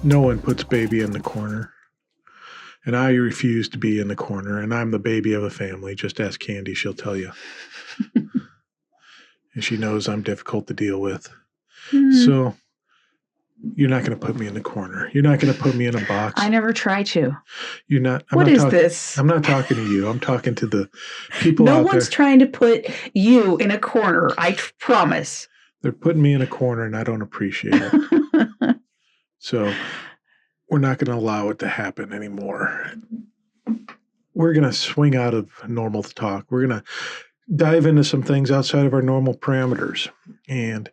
No one puts baby in the corner. And I refuse to be in the corner. And I'm the baby of the family. Just ask Candy. She'll tell you. And she knows I'm difficult to deal with. So you're not going to put me in the corner. You're not going to put me in a box. I never try to. You're not. What is this? I'm not talking to you. I'm talking to the people out there. No one's trying to put you in a corner. I promise. They're putting me in a corner and I don't appreciate it. So we're not going to allow it to happen anymore. We're going to swing out of normal talk. We're going to dive into some things outside of our normal parameters. And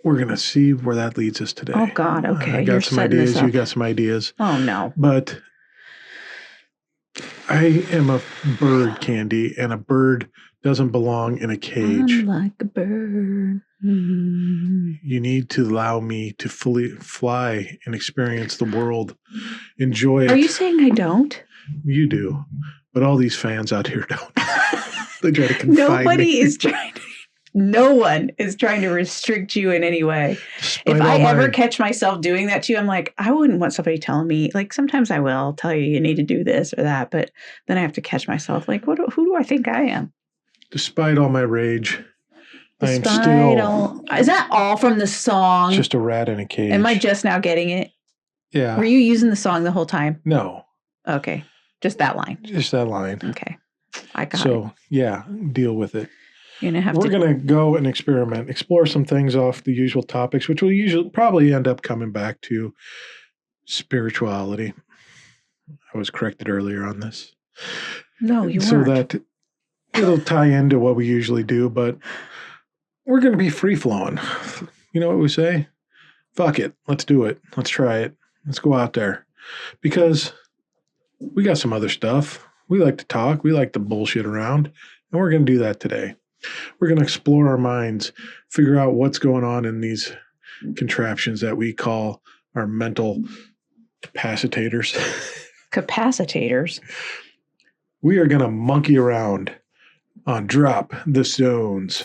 we're going to see where that leads us today. Oh, God. Okay. I got some ideas. You got some ideas. Oh, no. But I am a bird, Candy, and a bird doesn't belong in a cage. I'm like a bird. You need to allow me to fully fly and experience the world. Enjoy it. Are you saying I don't? You do. But all these fans out here don't. They try to confine me. No one is trying to restrict you in any way. If I ever catch myself doing that to you, I'm like, I wouldn't want somebody telling me, like, sometimes I will tell you need to do this or that, but then I have to catch myself like, who do I think I am? Despite all my rage, I am still... Is that all from the song? Just a rat in a cage. Am I just now getting it? Yeah. Were you using the song the whole time? No. Okay. Just that line. Just that line. Okay. I got it. So, yeah, deal with it. We're going to go and experiment, explore some things off the usual topics, which will usually probably end up coming back to spirituality. I was corrected earlier on this. No, you weren't. So that it'll tie into what we usually do, but we're going to be free-flowing. You know what we say? Fuck it. Let's do it. Let's try it. Let's go out there. Because we got some other stuff. We like to talk. We like to bullshit around. And we're going to do that today. We're going to explore our minds, figure out what's going on in these contraptions that we call our mental capacitators. Capacitors? We are going to monkey around on Drop the Stones.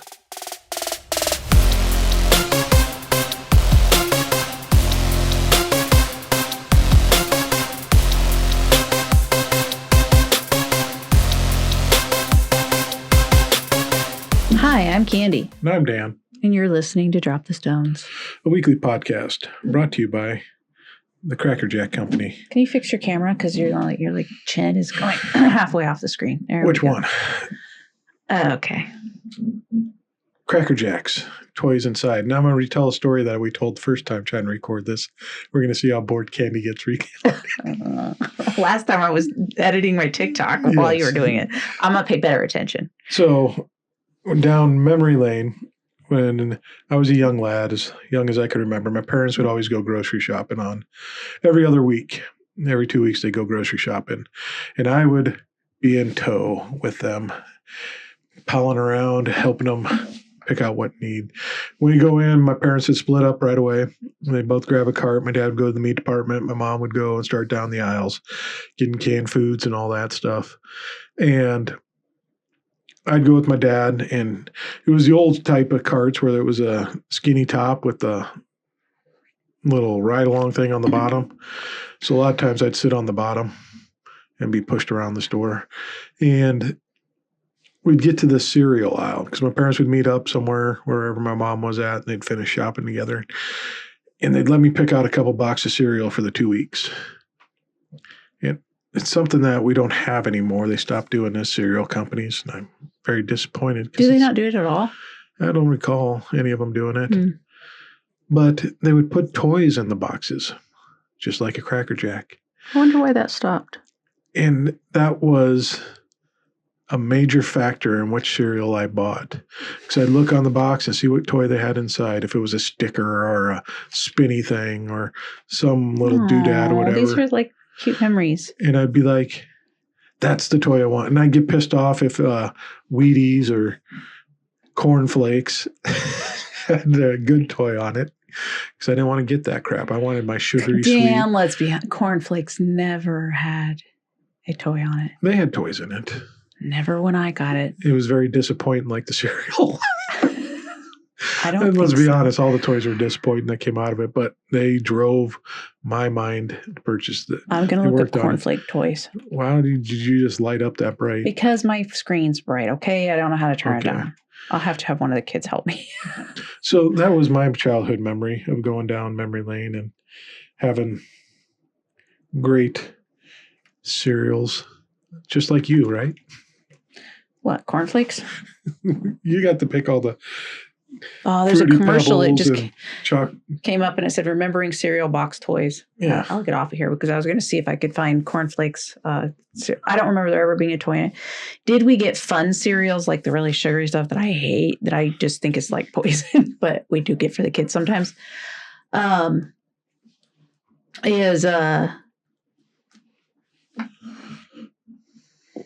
Hi, I'm Candy. And I'm Dan. And you're listening to Drop the Stones, a weekly podcast brought to you by the Cracker Jack Company. Can you fix your camera? Because your chin is going halfway off the screen. Which one? Okay. Cracker Jacks, toys inside. Now I'm going to retell a story that we told the first time trying to record this. We're going to see how bored Candy gets. Last time I was editing my TikTok while you were doing it. I'm going to pay better attention. So down memory lane, when I was a young lad, as young as I could remember, my parents would always go grocery shopping on every other week. Every 2 weeks, they'd go grocery shopping. And I would be in tow with them, palling around, helping them pick out what need. When you go in, my parents would split up right away. They'd both grab a cart. My dad would go to the meat department. My mom would go and start down the aisles, getting canned foods and all that stuff. And I'd go with my dad, and it was the old type of carts where there was a skinny top with the little ride-along thing on the bottom. So a lot of times I'd sit on the bottom and be pushed around the store. And we'd get to the cereal aisle because my parents would meet up somewhere, wherever my mom was at, and they'd finish shopping together. And they'd let me pick out a couple boxes of cereal for the 2 weeks. And it's something that we don't have anymore. They stopped doing this, cereal companies, and I'm very disappointed. Do they not do it at all? I don't recall any of them doing it. But they would put toys in the boxes, just like a Cracker Jack. I wonder why that stopped. And that was a major factor in which cereal I bought. Because I'd look on the box and see what toy they had inside, if it was a sticker or a spinny thing or some little doodad or whatever. These were like cute memories. And I'd be like, that's the toy I want. And I'd get pissed off if Wheaties or Corn Flakes had a good toy on it. Because I didn't want to get that crap. I wanted my sugary sweet. Dan, let's be honest. Corn Flakes never had a toy on it. They had toys in it. Never when I got it. It was very disappointing, like the cereal. I don't And think let's be so. honest, all the toys were disappointing that came out of it, but they drove my mind to purchase it. I'm going to look up cornflake toys. Why did you just light up that bright? Because my screen's bright, okay? I don't know how to turn it down. I'll have to have one of the kids help me. So that was my childhood memory of going down memory lane and having great cereals, just like you, right? What, cornflakes? You got to pick all the there's a commercial that just chalk. Came up and it said, remembering cereal box toys. Yeah. I'll get off of here because I was going to see if I could find cornflakes. I don't remember there ever being a toy in it. Did we get fun cereals, like the really sugary stuff that I hate, that I just think is like poison, but we do get for the kids sometimes?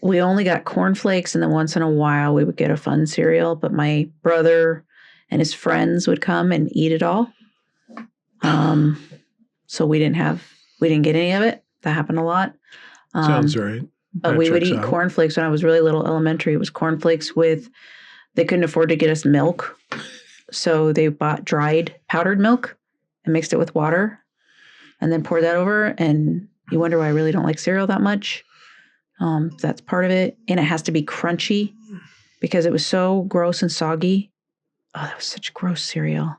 We only got cornflakes, and then once in a while we would get a fun cereal, but my brother and his friends would come and eat it all. So we didn't get any of it. That happened a lot. Sounds right. But we would eat cornflakes when I was really little, elementary. It was cornflakes they couldn't afford to get us milk. So they bought dried powdered milk and mixed it with water and then poured that over. And you wonder why I really don't like cereal that much. That's part of it. And it has to be crunchy because it was so gross and soggy. Oh, that was such gross cereal.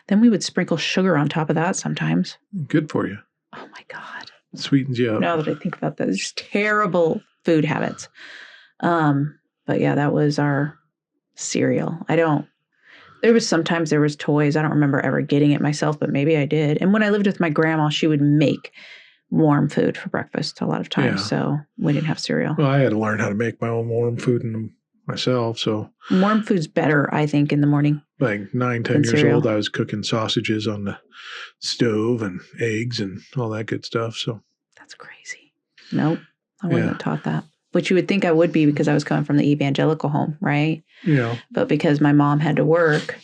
Then we would sprinkle sugar on top of that sometimes. Good for you. Oh, my God. It sweetens you up. Now that I think about that, it's just terrible food habits. But yeah, that was our cereal. Sometimes there was toys. I don't remember ever getting it myself, but maybe I did. And when I lived with my grandma, she would make warm food for breakfast a lot of times. Yeah. So we didn't have cereal. Well, I had to learn how to make my own warm food myself. So warm food's better, I think, in the morning. Like 9, 10 years old, I was cooking sausages on the stove and eggs and all that good stuff. So that's crazy. Nope. I wasn't have taught that. Which you would think I would be because I was coming from the evangelical home, right? Yeah. But because my mom had to work,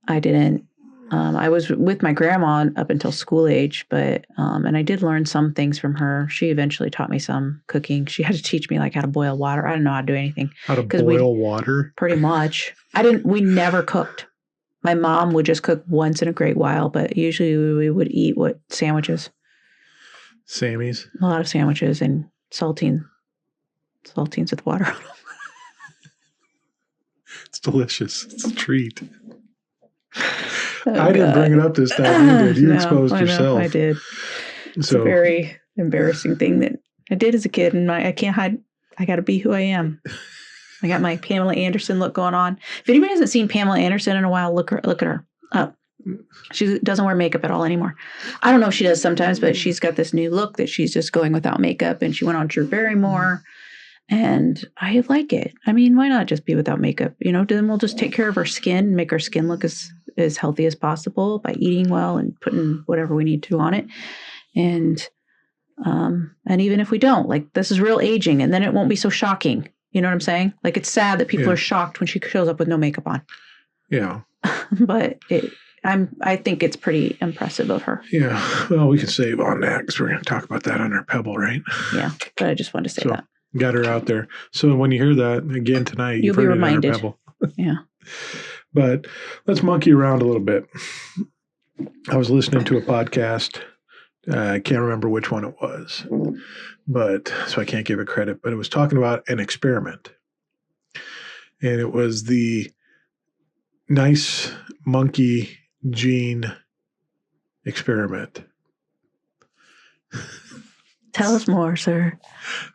I didn't. I was with my grandma up until school age, but and I did learn some things from her. She eventually taught me some cooking. She had to teach me like how to boil water. I didn't know how to do anything. How to boil water? Pretty much. We never cooked. My mom would just cook once in a great while, but usually we would eat sandwiches. Sammy's? A lot of sandwiches and saltines with water on them. It's delicious. It's a treat. I didn't bring it up this time. You did. You exposed yourself. I did. It's a very embarrassing thing that I did as a kid, and I can't hide. I got to be who I am. I got my Pamela Anderson look going on. If anybody hasn't seen Pamela Anderson in a while, look at her. She doesn't wear makeup at all anymore. I don't know if she does sometimes, but she's got this new look that she's just going without makeup, and she went on Drew Barrymore. And I like it. I mean, why not just be without makeup? Then we'll just take care of our skin and make our skin look as healthy as possible by eating well and putting whatever we need to on it. And even if we don't, like, this is real aging, and then it won't be so shocking. You know what I'm saying? Like, it's sad that people are shocked when she shows up with no makeup on. Yeah. But I think it's pretty impressive of her. Yeah. Well, we can save on that because we're going to talk about that on our Pebble, right? Yeah. But I just wanted to say that. Got her out there. So when you hear that again tonight, you'll be reminded. Yeah. But let's monkey around a little bit. I was listening to a podcast. I can't remember which one it was, so I can't give it credit. But it was talking about an experiment, and it was the nice monkey gene experiment. Tell us more, sir.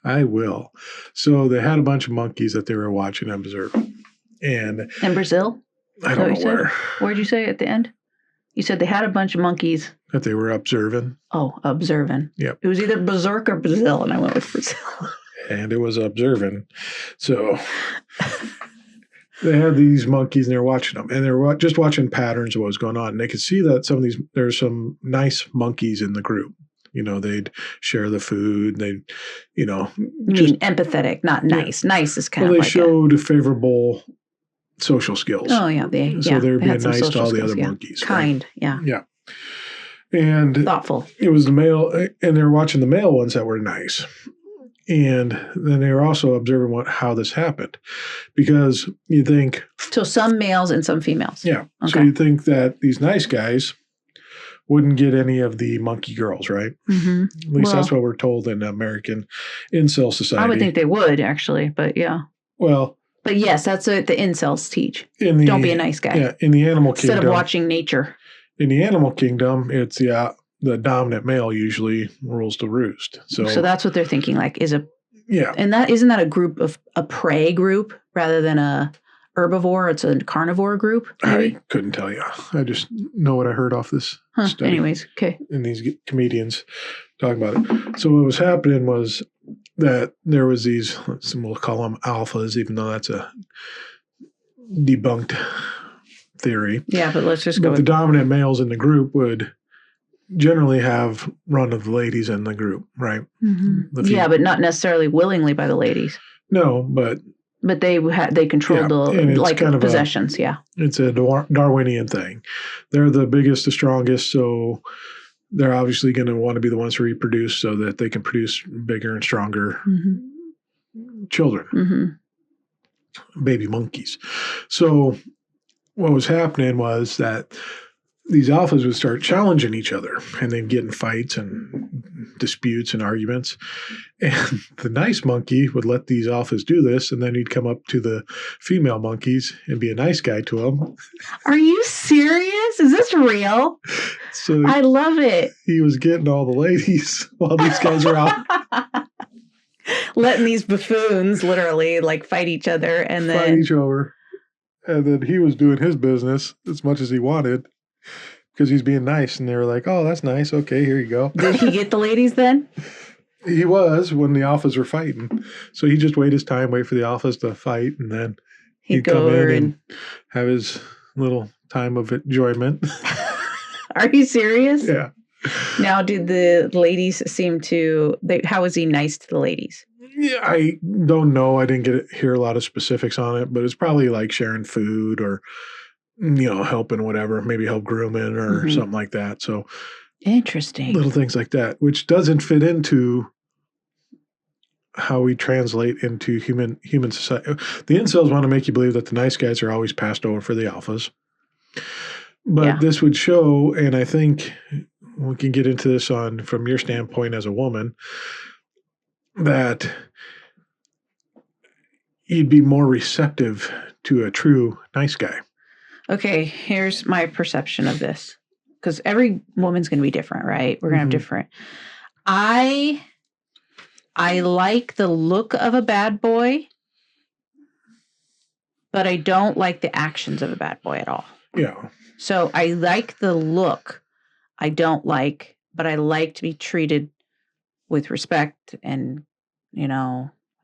I will. So they had a bunch of monkeys that they were watching and observing. And in Brazil? I don't know where. Where'd you say at the end? You said they had a bunch of monkeys. That they were observing. Oh, observing. Yep. It was either Berserk or Brazil, and I went with Brazil. And it was observing. So they had these monkeys, and they were watching them. And they were just watching patterns of what was going on. And they could see that there's some nice monkeys in the group. They'd share the food. They'd, You mean empathetic, not nice. Yeah. Nice is kind of like they showed favorable social skills. Oh, yeah. So they were being nice to all the other monkeys. Kind, right? Yeah. Yeah. And thoughtful. It was the male, and they were watching the male ones that were nice. And then they were also observing how this happened, because you think. So some males and some females. Yeah. Okay. So you think that these nice guys wouldn't get any of the monkey girls, right? Mm-hmm. At least that's what we're told in American incel society. I would think they would, actually, but yeah. Well. But yes, that's what the incels teach. Don't be a nice guy. Yeah, in the animal kingdom. Instead of watching nature. In the animal kingdom, it's the dominant male usually rules the roost. So that's what they're thinking, like, yeah. And isn't that a group of a prey group rather than a herbivore? It's a carnivore group, maybe? I couldn't tell you. I just know what I heard off this study. Anyways, okay. And these comedians talking about it. So what was happening was that there was these, we'll call them alphas, even though that's a debunked theory. Yeah, but let's just go. But the dominant males in the group would generally have run of the ladies in the group, right? Mm-hmm. Yeah, but not necessarily willingly by the ladies. No, but they controlled the kind of possessions. It's a Darwinian thing. They're the biggest, the strongest, so they're obviously going to want to be the ones to reproduce so that they can produce bigger and stronger children, baby monkeys. So what was happening was that these alphas would start challenging each other, and they'd get in fights and disputes and arguments. And the nice monkey would let these alphas do this, and then he'd come up to the female monkeys and be a nice guy to them. Are you serious? Is this real? So I love it. He was getting all the ladies while these guys are out. Letting these buffoons literally like fight each other and then fight each other. And then he was doing his business as much as he wanted because he's being nice. And they were like, oh, that's nice. Okay, here you go. Did he get the ladies then? He was when the alphas were fighting. So he just wait his time, wait for the alphas to fight, and then he'd come in and have his little time of enjoyment. Are you serious? Yeah. Now, did the ladies how was he nice to the ladies? Yeah, I don't know. I didn't hear a lot of specifics on it, but it's probably like sharing food or, helping whatever, maybe help grooming or something like that. So interesting. Little things like that, which doesn't fit into how we translate into human society. The incels want to make you believe that the nice guys are always passed over for the alphas. But this would show, and I think we can get into this from your standpoint as a woman, that you'd be more receptive to a true nice guy. Okay, here's my perception of this. Because every woman's going to be different, right? We're going to have different. I like the look of a bad boy, but I don't like the actions of a bad boy at all. Yeah. So I like the look. I don't like, but I like to be treated with respect and,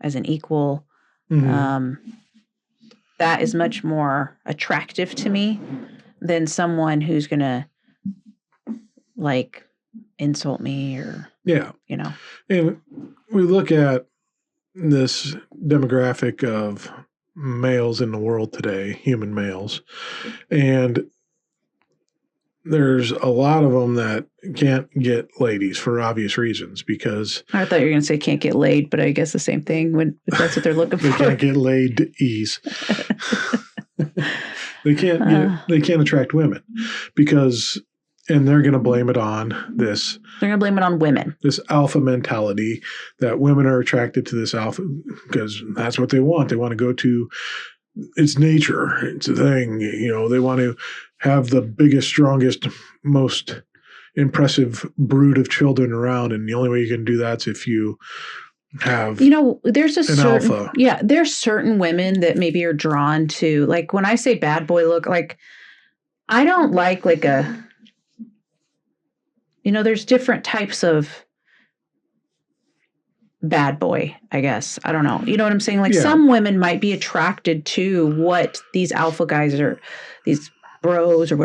as an equal. That is much more attractive to me than someone who's going to insult me or, And we look at this demographic of males in the world today, human males, and there's a lot of them that can't get ladies for obvious reasons because... I thought you were going to say can't get laid, but I guess the same thing if that's what they're looking for. They can't get laid ease. They can't attract women because... And they're going to blame it on this. They're going to blame it on women. This alpha mentality that women are attracted to this alpha because that's what they want. They want to go to, it's nature. It's a thing. They want to have the biggest, strongest, most impressive brood of children around. And the only way you can do that is if you have there's an alpha. Yeah, there's certain women that maybe are drawn to, like when I say bad boy look, like I don't like a... there's different types of bad boy, I guess. I don't know. You know what I'm saying? Like some women might be attracted to what these alpha guys are, these bros or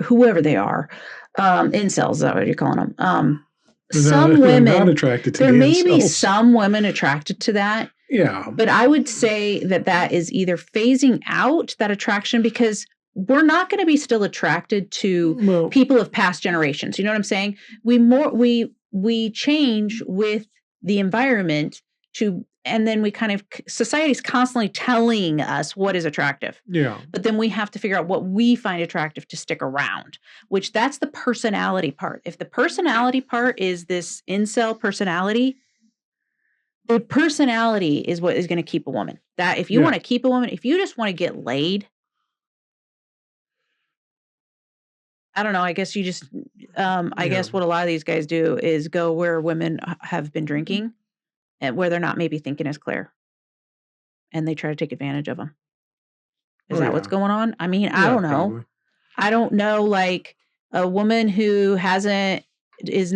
whoever they are. Incels, is that what you're calling them? Some women, not attracted to there may incels. be some women attracted to that. Yeah. But I would say that is either phasing out that attraction because we're not going to be still attracted to people of past generations. You know what I'm saying? We change with the environment and then we society's constantly telling us what is attractive. Yeah. But then we have to figure out what we find attractive to stick around, which that's the personality part. If the personality part is this incel personality, the personality is what is going to keep a woman. That if you want to keep a woman, if you just want to get laid, I don't know. I guess you just, I guess what a lot of these guys do is go where women have been drinking and where they're not maybe thinking as clear. And they try to take advantage of them. Is that what's going on? I mean, I don't know. Probably. I don't know, like a woman who is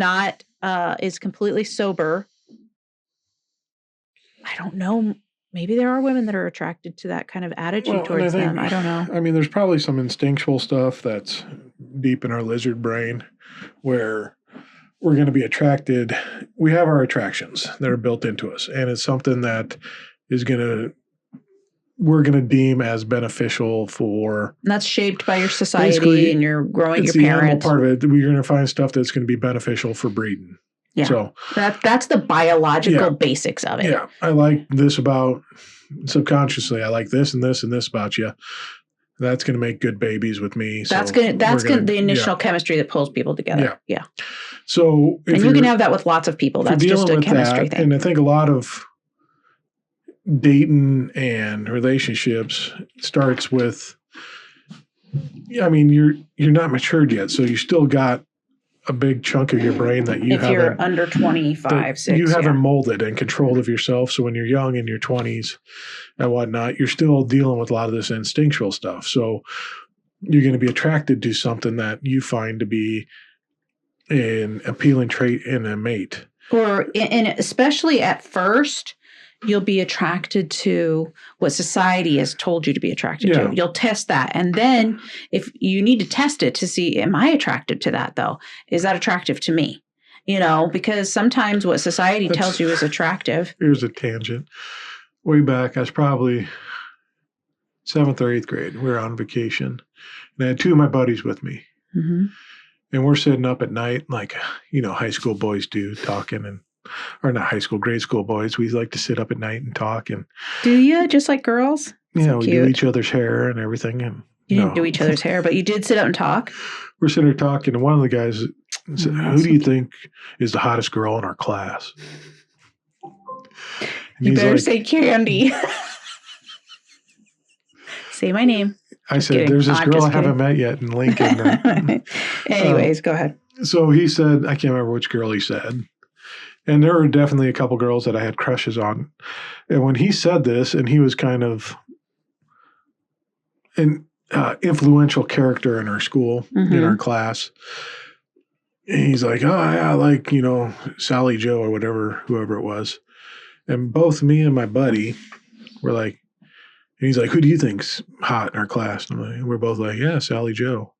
completely sober. I don't know. Maybe there are women that are attracted to that kind of attitude towards them. I don't know. I mean, there's probably some instinctual stuff that's deep in our lizard brain where we're going to be attracted. We have our attractions that are built into us, and it's something that we're going to deem as beneficial for. And that's shaped by your society and your growing your parents. It's the animal part of it. We're going to find stuff that's going to be beneficial for breeding. Yeah. So that's the biological basics of it. Yeah. I like this about subconsciously. I like this and this and this about you. That's going to make good babies with me. That's the initial chemistry that pulls people together. Yeah. So and you can have that with lots of people. That's just a chemistry thing. And I think a lot of dating and relationships starts with, I mean, you're not matured yet, so you still got a big chunk of your brain that you haven't. If you're under 25, 6, you haven't molded and controlled of yourself. So when you're young in your 20s and whatnot, you're still dealing with a lot of this instinctual stuff. So you're going to be attracted to something that you find to be an appealing trait in a mate. And especially at first, you'll be attracted to what society has told you to be attracted to. You'll test that. And then if you need to test it to see, am I attracted to that though? Is that attractive to me? Because sometimes what society tells you is attractive. Here's a tangent. Way back, I was probably 7th or 8th grade. We were on vacation. And I had 2 of my buddies with me. Mm-hmm. And we're sitting up at night like, high school boys do, talking or not high school, grade school boys. We like to sit up at night and talk. And do you? Just like girls? Yeah, we do each other's hair and everything. And you didn't do each other's hair, but you did sit up and talk? We're sitting there talking, and one of the guys said, who do you think is the hottest girl in our class? You better say Candy. Say my name. I said, there's this girl I haven't met yet in Lincoln. Anyways, go ahead. So he said, I can't remember which girl he said. And there were definitely a couple girls that I had crushes on. And when he said this, and he was kind of an influential character in our school, in our class, and he's like, oh, yeah, I like, Sally Joe or whoever it was. And both me and my buddy were like, and he's like, who do you think's hot in our class? And we're both like, yeah, Sally Joe.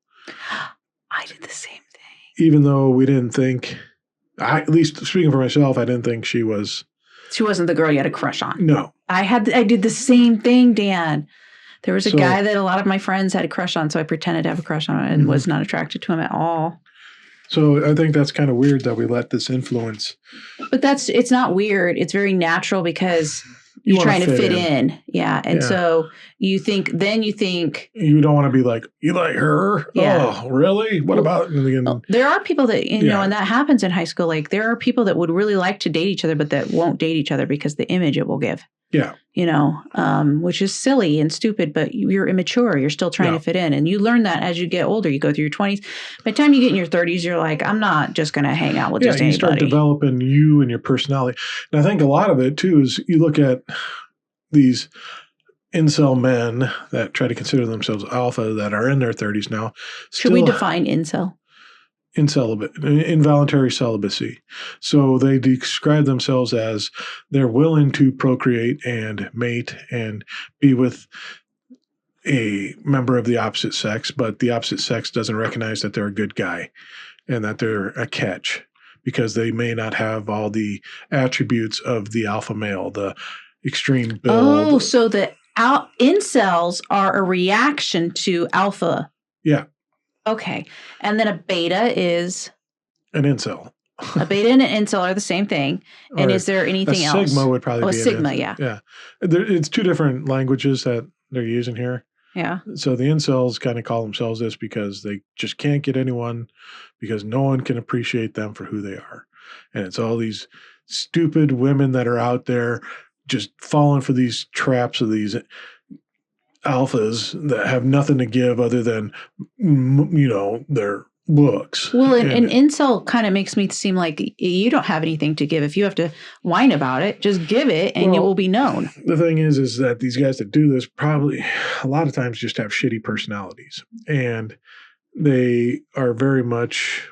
I did the same thing. Even though we didn't think, at least speaking for myself, I didn't think she wasn't the girl you had a crush on. No. I did the same thing, Dan. There was a guy that a lot of my friends had a crush on, so I pretended to have a crush on and was not attracted to him at all. So I think that's kind of weird that we let this influence. But it's not weird. It's very natural because you're trying to fit in. Yeah. And so you think. You don't want to be like, you like her? Yeah. Oh, really? What about? There are people that, and that happens in high school. Like there are people that would really like to date each other, but that won't date each other because the image it will give. Yeah. Which is silly and stupid, but you're immature. You're still trying to fit in. And you learn that as you get older. You go through your 20s. By the time you get in your 30s, you're like, I'm not just going to hang out with just anybody. You start developing you and your personality. And I think a lot of it, too, is you look at these incel men that try to consider themselves alpha that are in their 30s now. Should we define incel? Involuntary celibacy. So they describe themselves as they're willing to procreate and mate and be with a member of the opposite sex, but the opposite sex doesn't recognize that they're a good guy and that they're a catch because they may not have all the attributes of the alpha male, the extreme build. Oh, so the incels are a reaction to alpha. Yeah. Okay. And then a beta is? An incel. A beta and an incel are the same thing. And is there anything else? A Sigma would probably be a Sigma, yeah. Yeah. It's two different languages that they're using here. Yeah. So the incels kind of call themselves this because they just can't get anyone, because no one can appreciate them for who they are. And it's all these stupid women that are out there just falling for these traps of these alphas that have nothing to give other than, their looks. Well, an incel kind of makes me seem like you don't have anything to give. If you have to whine about it, just give it and it will be known. The thing is that these guys that do this probably a lot of times just have shitty personalities. And they are very much,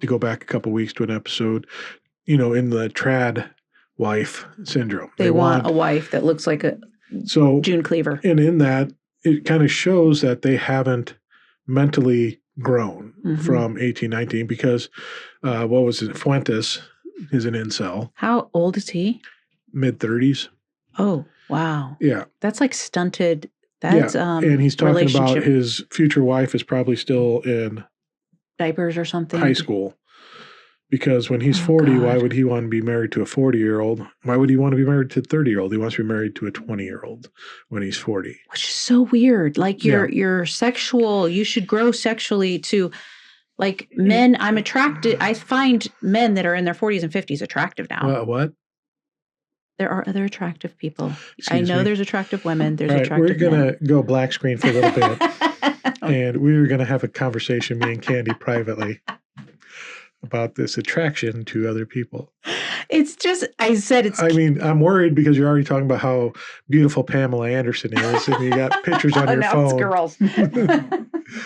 to go back a couple weeks to an episode, in the trad wife syndrome. They want a wife that looks like a June Cleaver. And in that, it kind of shows that they haven't mentally grown from 18, 19, because what was it? Fuentes is an incel. How old is he? Mid-30s. Oh, wow. Yeah. That's like stunted. That's and he's talking about his future wife is probably still in diapers or something. High school. Because when he's 40, why would he want to be married to a 40-year-old? Why would he want to be married to a 30-year-old? He wants to be married to a 20-year-old when he's 40. Which is so weird. Like you're sexual, you should grow sexually to, like, men. I'm attracted. I find men that are in their 40s and 50s attractive now. What? There are other attractive people. Excuse me. There's attractive women. There's attractive men. We're going to go black screen for a little bit. And we're going to have a conversation, me and Candy, privately, about this attraction to other people. It's just, I'm worried because you're already talking about how beautiful Pamela Anderson is, and you got pictures on your phone. It's girls.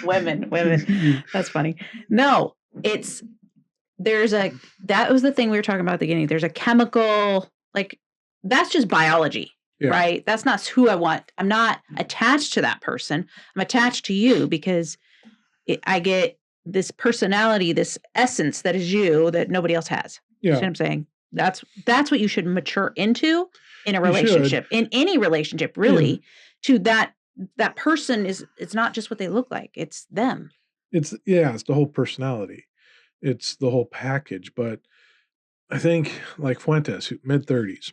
Women. That's funny. No, that was the thing we were talking about at the beginning. There's a chemical, like, that's just biology, right? That's not who I want. I'm not attached to that person. I'm attached to you because I get this personality, this essence that is you that nobody else has. Yeah. You know what I'm saying? That's what you should mature into in a relationship, in any relationship, really. To that person it's not just what they look like, it's them. It's the whole personality. It's the whole package. But I think, like Fuentes, mid-30s,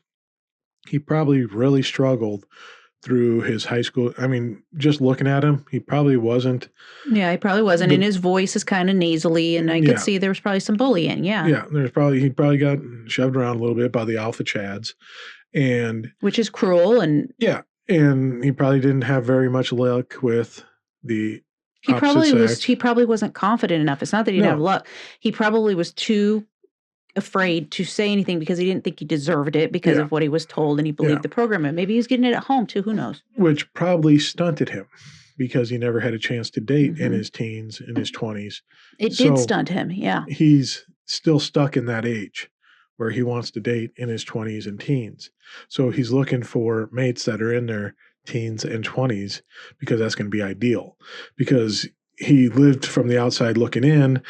he probably really struggled through his high school. I mean, just looking at him, he probably wasn't. Yeah, he probably wasn't. And his voice is kind of nasally, and I could see there was probably some bullying. Yeah. Yeah, he probably got shoved around a little bit by the alpha chads, which is cruel. And and he probably didn't have very much luck with the opposite sex. He probably wasn't confident enough. It's not that he didn't have luck. He probably was too afraid to say anything because he didn't think he deserved it because of what he was told, and he believed the program. And maybe he was getting it at home too. Who knows? Which probably stunted him because he never had a chance to date in his teens, in his 20s. It did stunt him. Yeah. He's still stuck in that age where he wants to date in his 20s and teens. So he's looking for mates that are in their teens and 20s because that's going to be ideal, because he lived from the outside looking in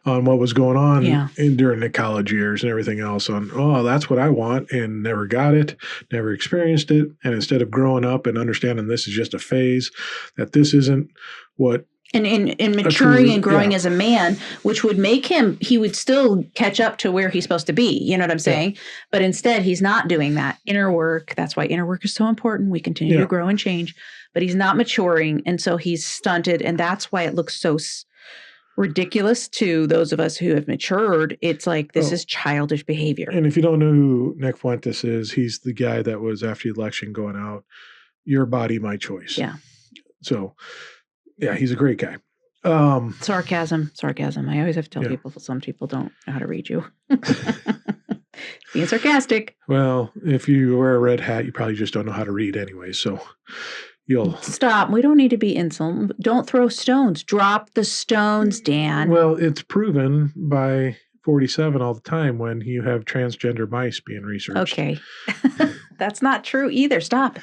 on what was going on during the college years and everything else that's what I want, and never got it, never experienced it. And instead of growing up and understanding this is just a phase, that this isn't what. And maturing and growing as a man, which would make he would still catch up to where he's supposed to be. You know what I'm saying? Yeah. But instead, he's not doing that inner work. That's why inner work is so important. We continue to grow and change, but he's not maturing. And so he's stunted. And that's why it looks so ridiculous to those of us who have matured. It's like, this is childish behavior. And if you don't know who Nick Fuentes is, he's the guy that was after the election going out, "Your body, my choice." Yeah. So, yeah, he's a great guy. Sarcasm. I always have to tell people, some people don't know how to read you. Being sarcastic. Well, if you wear a red hat, you probably just don't know how to read anyway. So you'll stop. We don't need to be insolent. Don't throw stones. Drop the stones, Dan. Well, it's proven by 47 all the time when you have transgender mice being researched. Okay. That's not true either. Stop.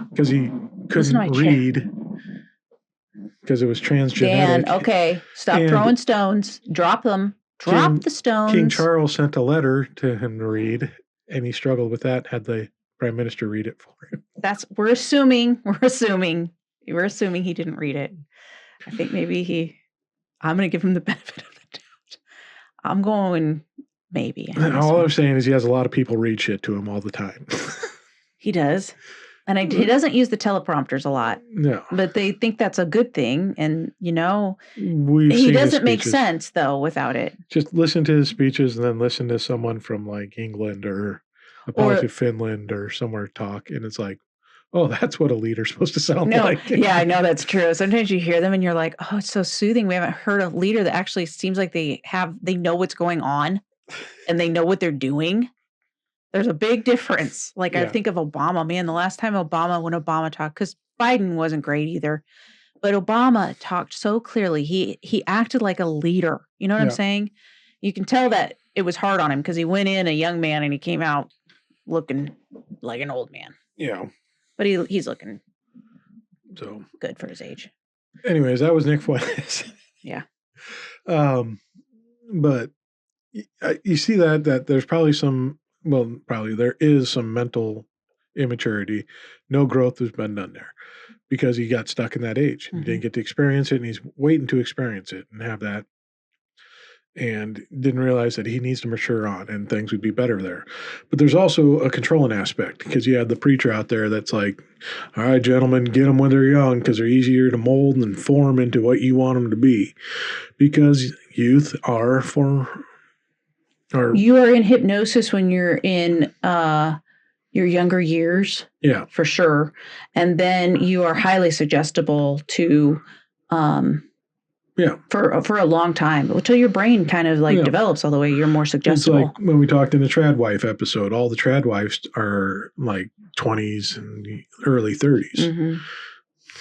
Because he couldn't read. Because it was transgenic. Dan, okay. Stop throwing stones. Drop them. Drop the stones. King Charles sent a letter to him to read, and he struggled with that, had the Prime Minister read it for him. We're assuming he didn't read it. I think maybe I'm going to give him the benefit of the doubt. I'm going maybe. All I'm saying is he has a lot of people read shit to him all the time. He does. And he doesn't use the teleprompters a lot. No. But they think that's a good thing. And, he doesn't make sense, though, without it. Just listen to his speeches and then listen to someone from, like, England or Finland or somewhere talk. And it's like, oh, that's what a leader's supposed to sound like. Yeah, I know that's true. Sometimes you hear them and you're like, oh, it's so soothing. We haven't heard a leader that actually seems like they know what's going on and they know what they're doing. There's a big difference. Like, I think of Obama. Man, the last time when Obama talked, because Biden wasn't great either, but Obama talked so clearly. He acted like a leader. You know what I'm saying? You can tell that it was hard on him because he went in a young man and he came out looking like an old man. Yeah. But he's looking so good for his age. Anyways, that was Nick Fuentes. Yeah. But you see that there's probably there is some mental immaturity. No growth has been done there because he got stuck in that age. He didn't get to experience it, and he's waiting to experience it and have that. And didn't realize that he needs to mature on and things would be better there. But there's also a controlling aspect because you have the preacher out there that's like, all right, gentlemen, get them when they're young because they're easier to mold and form into what you want them to be. Because youth are you are in hypnosis when you're in your younger years. Yeah. For sure. And then you are highly suggestible to for a long time until your brain kind of develops all the way. You're more suggestible. It's like when we talked in the trad wife episode, all the trad wives are like 20s and early 30s. Mm-hmm.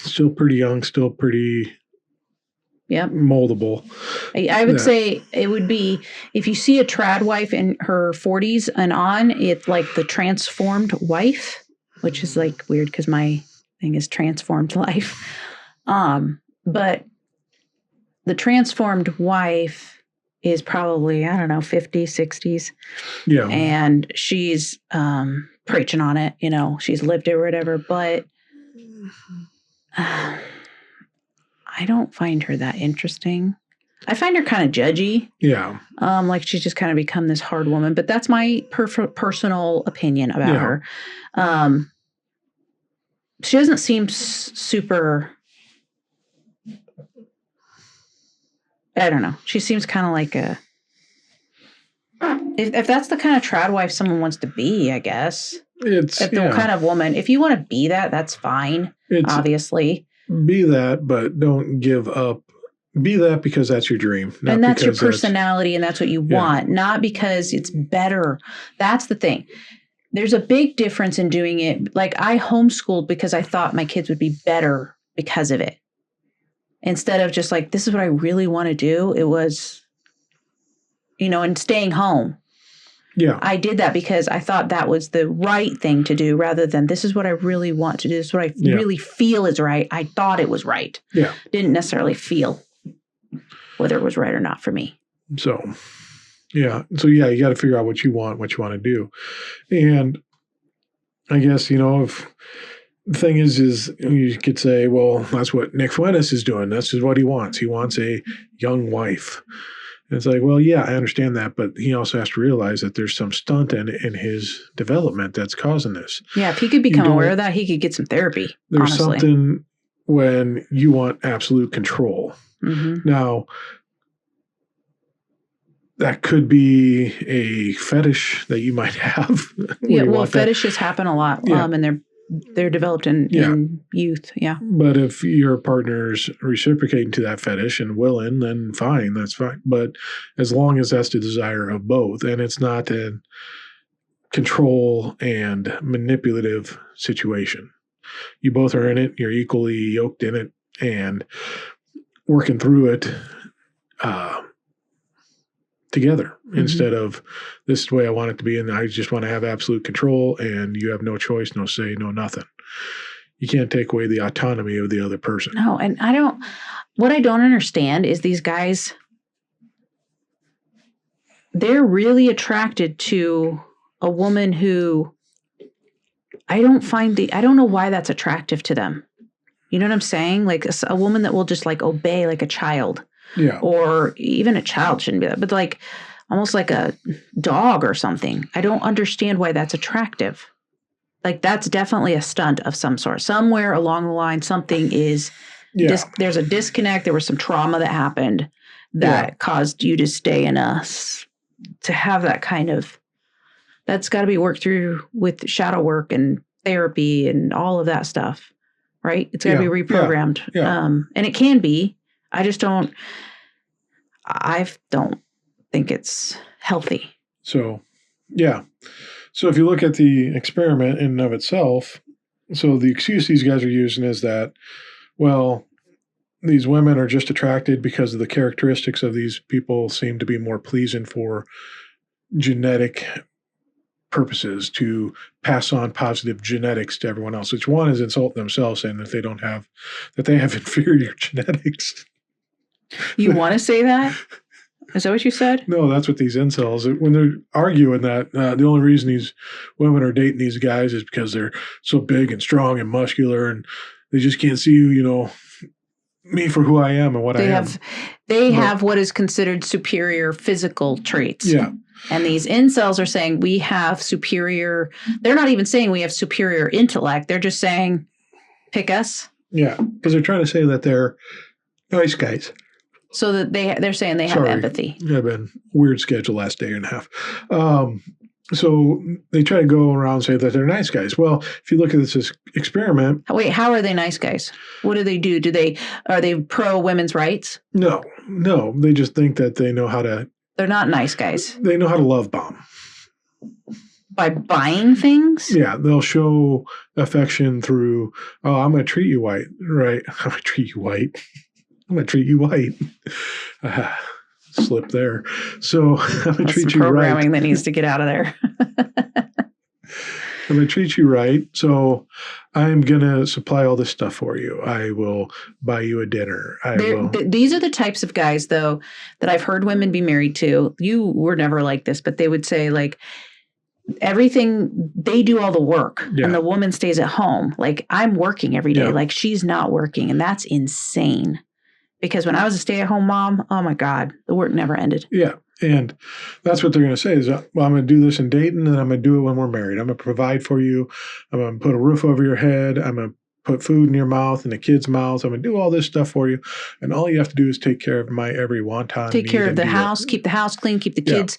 Still pretty young, still pretty moldable. I would say it would be, if you see a trad wife in her 40s and on, it's like the transformed wife, which is like weird because my thing is transformed life. But the transformed wife is probably, 50s, 60s. Yeah. And she's preaching on it, she's lived it or whatever. But I don't find her that interesting. I find her kind of judgy. Yeah. Like she's just kind of become this hard woman. But that's my personal opinion about her. She doesn't seem super... I don't know. She seems kind of like a... If that's the kind of trad wife someone wants to be, I guess. It's the kind of woman. If you want to be that, that's fine, obviously. Be that, but don't give up. Be that because that's your dream. And that's your personality and that's what you want, not because it's better. That's the thing. There's a big difference in doing it. Like I homeschooled because I thought my kids would be better because of it. Instead of just like, this is what I really want to do. It was, and staying home. Yeah. I did that because I thought that was the right thing to do rather than this is what I really want to do. This is what I really feel is right. I thought it was right. Yeah. Didn't necessarily feel whether it was right or not for me. So, yeah. So, you got to figure out what you want to do. And I guess, if the thing is you could say, well, that's what Nick Fuentes is doing. That's just what he wants. He wants a young wife. And it's like, well, yeah, I understand that, but he also has to realize that there's some stunt in his development that's causing this. Yeah, if he could become aware of that, he could get some therapy. There's something when you want absolute control. Mm-hmm. Now, that could be a fetish that you might have. Yeah, well, fetishes happen a lot, and they're developed in youth. Yeah. But if your partner's reciprocating to that fetish and willing, then fine, that's fine. But as long as that's the desire of both, and it's not a control and manipulative situation, you both are in it, you're equally yoked in it, and working through it together instead of this is the way I want it to be and I just want to have absolute control and you have no choice, no say, no nothing. You can't take away the autonomy of the other person. No, and what I don't understand is these guys, they're really attracted to a woman who I don't know why that's attractive to them. You know what I'm saying? Like a woman that will just like obey like a child. Yeah. Or even a child shouldn't be that. But like almost like a dog or something. I don't understand why that's attractive. Like, that's definitely a stunt of some sort. Somewhere along the line, something is, there's a disconnect. There was some trauma that happened that caused you to stay in to have that kind of, that's got to be worked through with shadow work and therapy and all of that stuff, right? It's got to be reprogrammed. And it can be. I don't think it's healthy. So, yeah. So if you look at the experiment in and of itself, so the excuse these guys are using is that, well, these women are just attracted because of the characteristics of these people seem to be more pleasing for genetic purposes, to pass on positive genetics to everyone else, which one is insult themselves, saying that they have inferior genetics. You want to say that? Is that what you said? No, that's what these incels, when they're arguing that the only reason these women are dating these guys is because they're so big and strong and muscular, and they just can't see, me for who I am and what I am. They have what is considered superior physical traits. Yeah. And these incels are saying we have superior, they're not even saying we have superior intellect. They're just saying, pick us. Yeah, because they're trying to say that they're nice guys. So that they're saying they have empathy. I've been weird schedule last day and a half. So they try to go around and say that they're nice guys. Well, if you look at this experiment. Wait, how are they nice guys? What do they do? Are they pro women's rights? No. They just think that they know how to. They're not nice guys. They know how to love bomb. By buying things? Yeah, they'll show affection through, I'm going to treat you white. Right. I'm going to treat you white. I'm going to treat you white. Slip there. So I'm going to treat you right. Programming that needs to get out of there. I'm going to treat you right. So I'm going to supply all this stuff for you. I will buy you a dinner. These are the types of guys, though, that I've heard women be married to. You were never like this, but they would say, like, everything, they do all the work and the woman stays at home. Like, I'm working every day. Like, she's not working. And that's insane. Because when I was a stay-at-home mom, oh my God, the work never ended. Yeah. And that's what they're going to say is, well, I'm going to do this in Dayton and I'm going to do it when we're married. I'm going to provide for you. I'm going to put a roof over your head. I'm going to put food in your mouth and the kids' mouths. I'm going to do all this stuff for you. And all you have to do is take care of my every wanton. Take care of the house, keep the house clean, keep the kids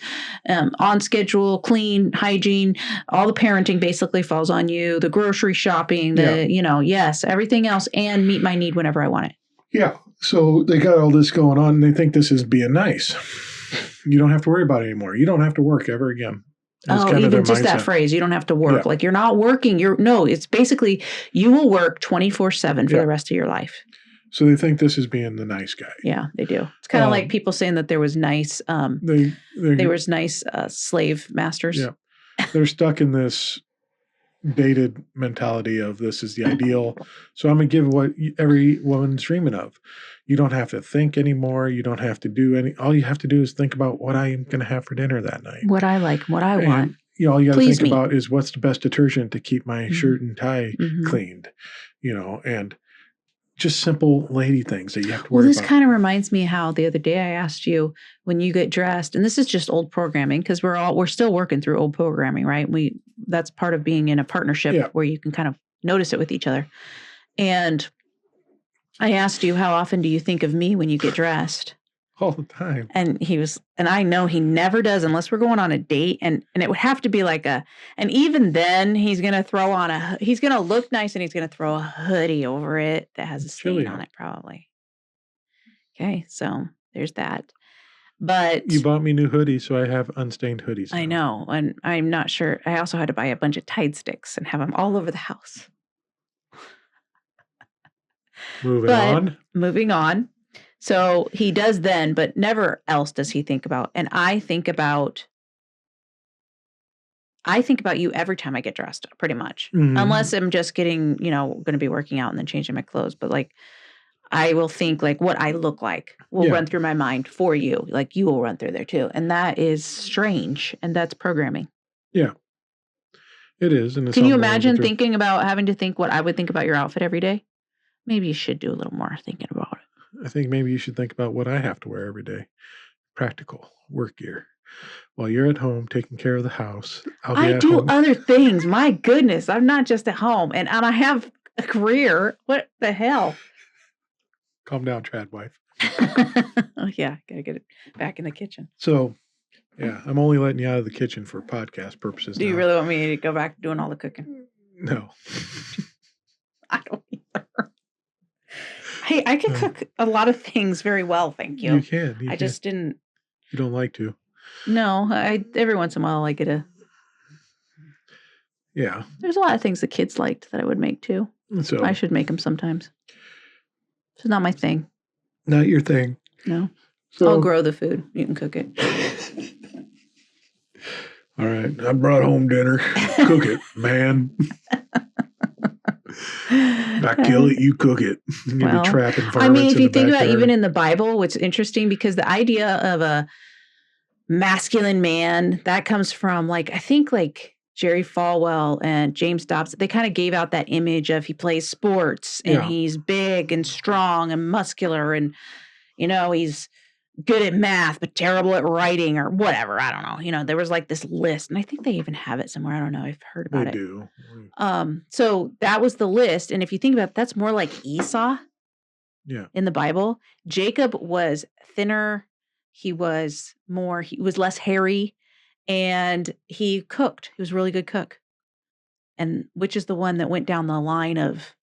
on schedule, clean, hygiene. All the parenting basically falls on you. The grocery shopping, yes, everything else, and meet my need whenever I want it. Yeah. So they got all this going on and they think this is being nice. You don't have to worry about it anymore. You don't have to work ever again. That's even just mindset. That phrase, you don't have to work. Yeah. Like, you're not working. It's basically you will work 24/7 for the rest of your life. So they think this is being the nice guy. Yeah, they do. It's kind of like people saying that there was nice, slave masters. Yeah. They're stuck in this baited mentality of this is the ideal. So I'm going to give what every woman's dreaming of. You don't have to think anymore. You don't have to do all you have to do is think about what I am going to have for dinner that night. What I like, what I want. All you got to think about is what's the best detergent to keep my shirt and tie cleaned, and just simple lady things that you have to worry about. Well, this kind of reminds me how the other day I asked you when you get dressed, and this is just old programming because we're still working through old programming, right? That's part of being in a partnership where you can kind of notice it with each other. And I asked you, how often do you think of me when you get dressed? All the time. And I know he never does unless we're going on a date. And it would have to be like and even then he's going to he's going to look nice and he's going to throw a hoodie over it that has a stain on it probably. Okay. So there's that. But you bought me new hoodies, so I have unstained hoodies now. I know. And I'm not sure. I also had to buy a bunch of Tide sticks and have them all over the house. Moving on. So he does then, but never else does he think about. And I think about you every time I get dressed, pretty much. Mm-hmm. Unless I'm just getting, going to be working out and then changing my clothes. But like, I will think like what I look like will run through my mind for you. Like you will run through there too. And that is strange. And that's programming. Yeah, it is. And can you imagine thinking about having to think what I would think about your outfit every day? Maybe you should do a little more thinking about it. I think maybe you should think about what I have to wear every day. Practical work gear. while you're at home taking care of the house. I do other things. My goodness. I'm not just at home. And I have a career. What the hell? Calm down, trad wife. Oh, yeah. Got to get it back in the kitchen. So, yeah, I'm only letting you out of the kitchen for podcast purposes. Do you really want me to go back doing all the cooking? No. I don't either. Hey, I can cook a lot of things very well, thank you. You can. You just didn't. You don't like to. No, every once in a while I get a. Yeah. There's a lot of things the kids liked that I would make too. So I should make them sometimes. It's not my thing. Not your thing. No. So, I'll grow the food. You can cook it. All right. I brought home dinner. Cook it, man. I kill it, you cook it. You be trapping varmints. I mean, if you think about even in the Bible, what's interesting, because the idea of a masculine man, that comes from I think Jerry Falwell and James Dobson, they kind of gave out that image of he plays sports and he's big and strong and muscular and, he's good at math, but terrible at writing or whatever. I don't know. There was this list, and I think they even have it somewhere. I don't know. I've heard about it. They do. So that was the list. And if you think about it, that's more like Esau. Yeah. In the Bible. Jacob was thinner. He was less hairy, and he cooked. He was a really good cook. And which is the one that went down the line of,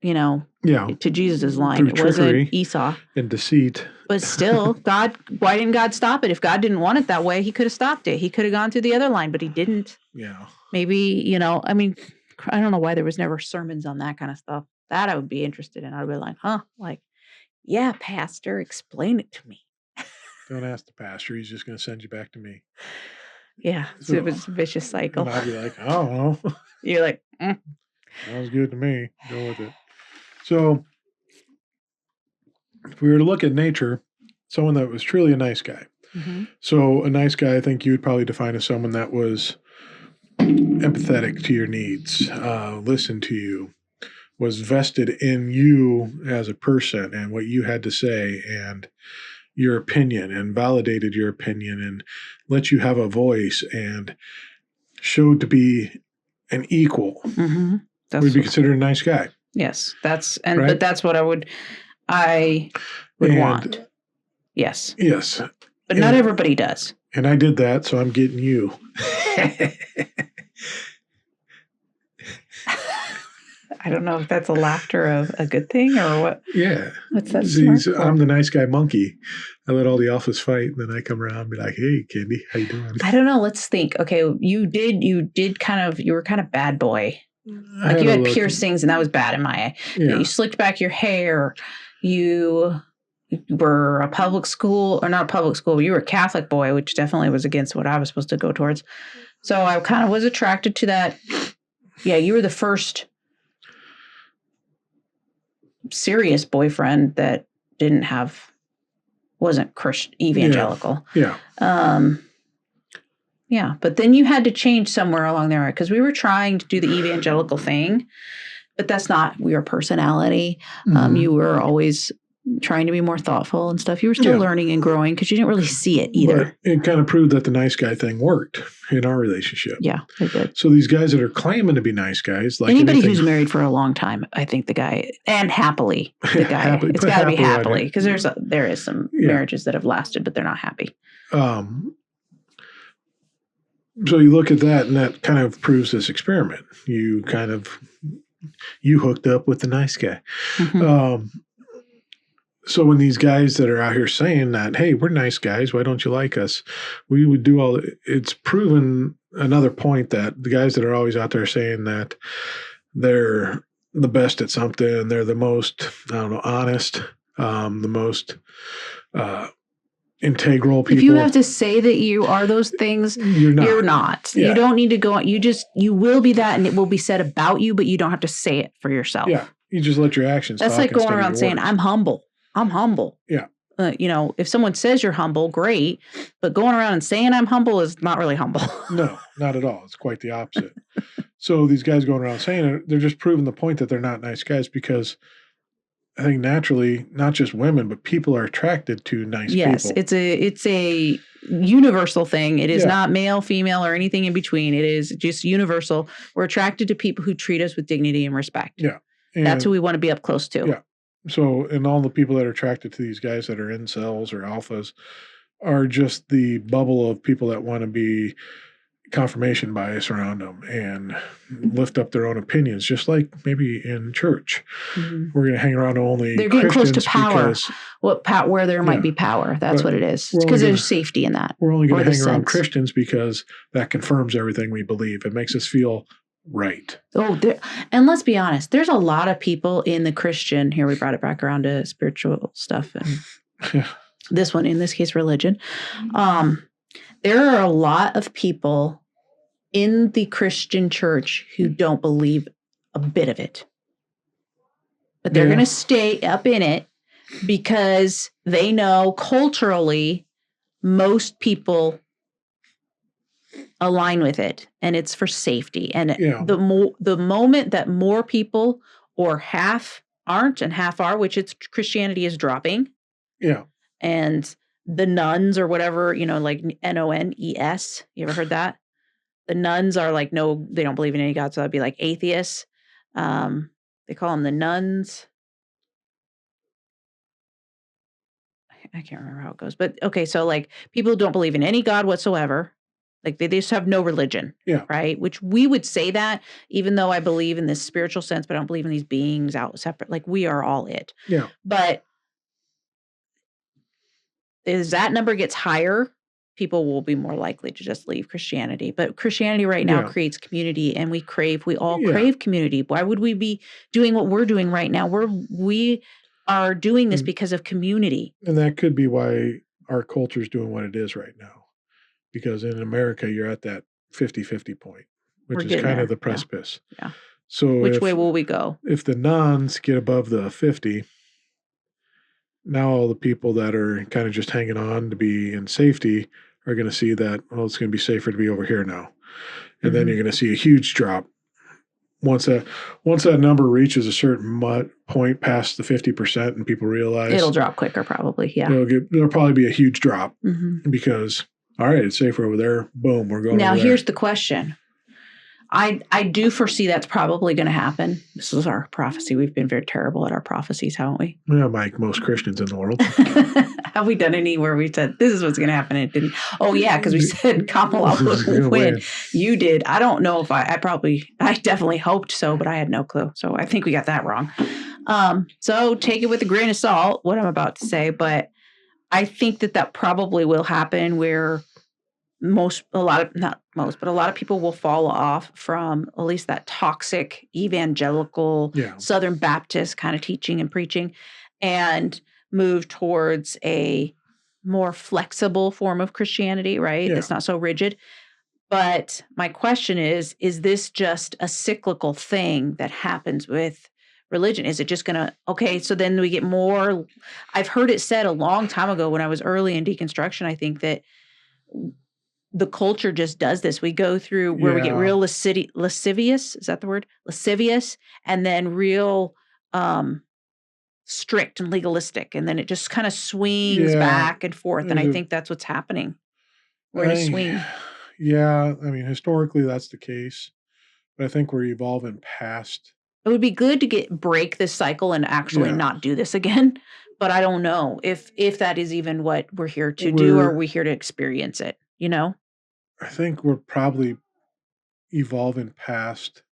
to Jesus' line. It wasn't Esau. And deceit. But still, why didn't God stop it? If God didn't want it that way, he could have stopped it. He could have gone through the other line, but he didn't. Yeah. Maybe, I mean, I don't know why there was never sermons on that kind of stuff. That I would be interested in. I'd be like, yeah, Pastor, explain it to me. Don't ask the pastor. He's just going to send you back to me. Yeah. So it was a vicious cycle. And I'd be like, I don't know. You're like, Sounds good to me. Go with it. So if we were to look at nature, someone that was truly a nice guy. Mm-hmm. So a nice guy, I think you would probably define as someone that was empathetic to your needs, listened to you, was vested in you as a person and what you had to say and your opinion, and validated your opinion and let you have a voice and showed to be an equal. Mm-hmm. Would be considered a nice guy. Yes, but that's what I would want. Yes. Yes. But not everybody does. And I did that, so I'm getting you. I don't know if that's a laughter of a good thing or what. Yeah. What's that? I'm the nice guy monkey. I let all the alphas fight, and then I come around and be like, hey, Candy, how you doing? I don't know. Let's think. Okay, you were kind of bad boy. Like you had piercings, and that was bad in my eye. Yeah. You slicked back your hair. You were a public school, or not a public school. You were a Catholic boy, which definitely was against what I was supposed to go towards. So I kind of was attracted to that. Yeah, you were the first serious boyfriend that wasn't Christian, evangelical. Yeah. Yeah, but then you had to change somewhere along there because we were trying to do the evangelical thing, but that's not your personality. Mm-hmm. You were always trying to be more thoughtful and stuff. You were still learning and growing because you didn't really see it either. But it kind of proved that the nice guy thing worked in our relationship. Yeah, it did. So these guys that are claiming to be nice guys, like anybody who's married for a long time, I think the guy, and happily, the guy, it's got to be happily, because there is some marriages that have lasted, but they're not happy. So you look at that, and that kind of proves this experiment. You hooked up with the nice guy. Mm-hmm. So when these guys that are out here saying that, hey, we're nice guys, why don't you like us? We would do it's proven another point that the guys that are always out there saying that they're the best at something, they're the most, honest, the most integral people. If you have to say that you are those things, you're not. Yeah. You don't need to go on. You will be that, and it will be said about you, but you don't have to say it for yourself. Yeah. You just let your actions talk. That's like going around saying, I'm humble. I'm humble. Yeah. If someone says you're humble, great. But going around and saying I'm humble is not really humble. No, not at all. It's quite the opposite. So these guys going around saying it, they're just proving the point that they're not nice guys because I think naturally, not just women, but people are attracted to nice people. Yes, it's a universal thing. It is not male, female, or anything in between. It is just universal. We're attracted to people who treat us with dignity and respect. Yeah. That's who we want to be up close to. Yeah. So, and all the people that are attracted to these guys that are incels or alphas are just the bubble of people that want to be confirmation bias around them and lift up their own opinions, just like maybe in church. Mm-hmm. We're going to hang around only they're getting close to power. Where there might be power. That's what it is. It's because there's safety in that. We're only going to hang around Christians because that confirms everything we believe. It makes us feel right. Oh, and let's be honest. There's a lot of people in the Christian, here we brought it back around to spiritual stuff and this one, in this case, religion. There are a lot of people in the Christian church who don't believe a bit of it. But they're going to stay up in it because they know culturally most people align with it, and it's for safety. And the moment that more people, or half aren't and half are, which it's Christianity is dropping. Yeah. And the nuns or whatever, like NONES. You ever heard that? The nuns are like, no, they don't believe in any God. So that'd be like atheists. They call them the nuns. I can't remember how it goes, but okay. So like people who don't believe in any God whatsoever, like they just have no religion. Yeah. Right. Which we would say that, even though I believe in this spiritual sense, but I don't believe in these beings out separate. Like we are all it. Yeah. But as that number gets higher, people will be more likely to just leave Christianity. But Christianity right now creates community, and we all crave community. Why would we be doing what we're doing right now? We are doing this because of community. And that could be why our culture is doing what it is right now. Because in America, you're at that 50-50 point, which is kind of the precipice. Yeah. So which way will we go? If the nuns get above the 50, now all the people that are kind of just hanging on to be in safety are going to see that, well, it's going to be safer to be over here now. And then you're going to see a huge drop. Once that number reaches a certain point past the 50% and people realize. It'll drop quicker probably, yeah. There'll probably be a huge drop because, all right, it's safer over there. Boom, we're going now over there. Here's the question. I do foresee that's probably going to happen. This is our prophecy. We've been very terrible at our prophecies, haven't we? Yeah, like most Christians in the world. Have we done any where we said, this is what's going to happen? And it didn't. Oh, yeah, because we said Kamala would win. You did. I don't know if I definitely hoped so, but I had no clue. So I think we got that wrong. So take it with a grain of salt, what I'm about to say. But I think that probably will happen where a lot of people will fall off from at least that toxic evangelical Southern Baptist kind of teaching and preaching and move towards a more flexible form of Christianity, right? It's not so rigid. But my question is this just a cyclical thing that happens with religion? Is it just going to, so then we get more, I've heard it said a long time ago when I was early in deconstruction, I think that the culture just does this. We go through where we get real lascivious. Is that the word? Lascivious. And then real strict and legalistic. And then it just kind of swings back and forth. And I think that's what's happening. We're in a swing. Yeah. I mean, historically, that's the case. But I think we're evolving past. It would be good to break this cycle and actually not do this again. But I don't know if that is even what we're here to do, or are we here to experience it, I think we're probably evolving past.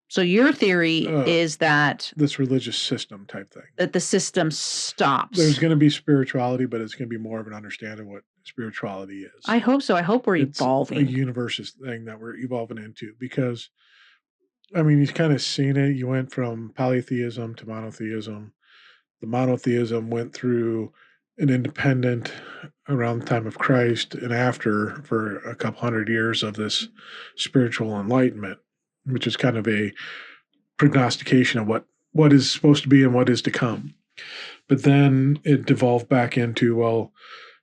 So your theory is that this religious system type thing, that the system stops. There's going to be spirituality, but it's going to be more of an understanding of what spirituality is. I hope so. I hope we're evolving. It's a universe thing that we're evolving into, because, I mean, you've kind of seen it. You went from polytheism to monotheism. The monotheism went through an independent around the time of Christ and after for a couple hundred years of this spiritual enlightenment, which is kind of a prognostication of what is supposed to be and what is to come. But then it devolved back into, well,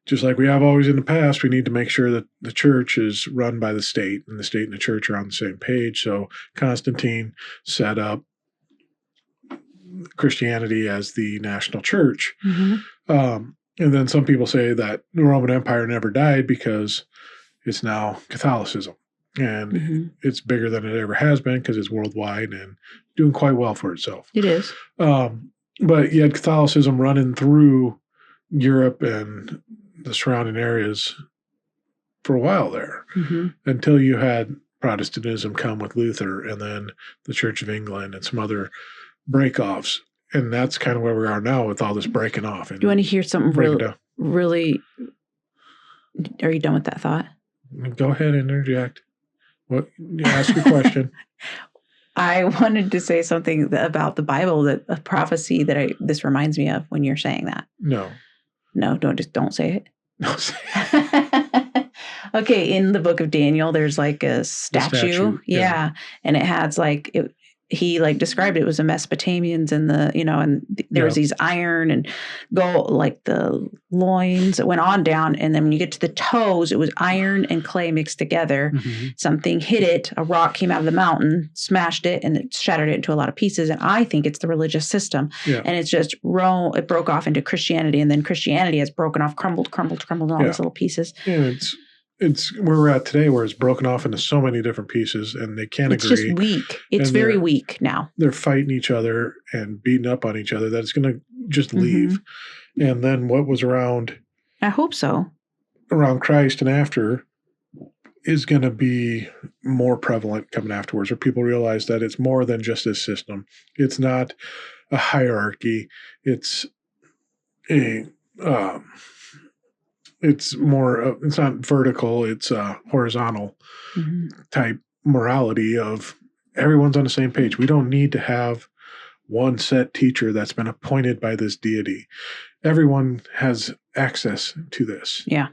just like we have always in the past, we need to make sure that the church is run by the state, and the state and the church are on the same page. So Constantine set up Christianity as the national church. And then some people say that the Roman Empire never died because it's now Catholicism. And it's bigger than it ever has been because it's worldwide and doing quite well for itself. It is. But you had Catholicism running through Europe and the surrounding areas for a while there until you had Protestantism come with Luther and then the Church of England and some other break-offs. And that's kind of where we are now with all this breaking off. And you want to hear something really, are you done with that thought? Go ahead and interject. What? Ask your question. I wanted to say something about the Bible, a prophecy that this reminds me of when you're saying that. No, don't say it. Don't say it. Okay, in the book of Daniel, there's like a statue. Yeah. And it has he described it was the Mesopotamians and there was these iron and gold, like the loins that went on down. And then when you get to the toes, it was iron and clay mixed together. Something hit it. A rock came out of the mountain, smashed it, and it shattered it into a lot of pieces. And I think it's the religious system. Yeah. And it's just it broke off into Christianity. And then Christianity has broken off, crumbled in all these little pieces. Yeah, it's where we're at today, where it's broken off into so many different pieces, and they can't agree. It's just weak. It's very weak now. They're fighting each other and beating up on each other. That it's going to just leave. And then what was around? I hope so. Around Christ and after is going to be more prevalent coming afterwards, where people realize that it's more than just this system. It's not a hierarchy. It's it's more, it's not vertical, it's horizontal type morality of everyone's on the same page. We don't need to have one set teacher that's been appointed by this deity. Everyone has access to this. Yeah.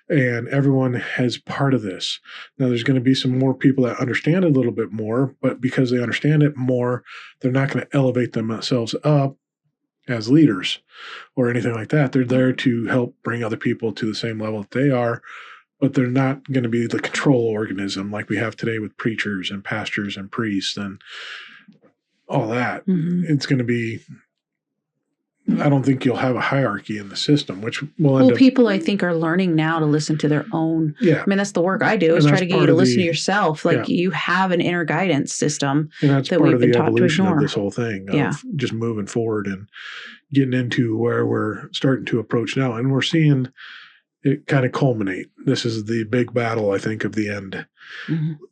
And everyone has part of this. Now, there's going to be some more people that understand it a little bit more, but because they understand it more, they're not going to elevate themselves up as leaders or anything like that. They're there to help bring other people to the same level that they are, but they're not going to be the control organism like we have today with preachers and pastors and priests and all that. It's going to be, I don't think you'll have a hierarchy in the system, which will end up. People, I think, are learning now to listen to their own. Yeah. I mean, that's the work I do, is try to get you to listen to yourself. You have an inner guidance system that we've been taught to ignore. And that's part of the evolution of this whole thing, of just moving forward and getting into where we're starting to approach now. And we're seeing it kind of culminate. This is the big battle, I think, of the end.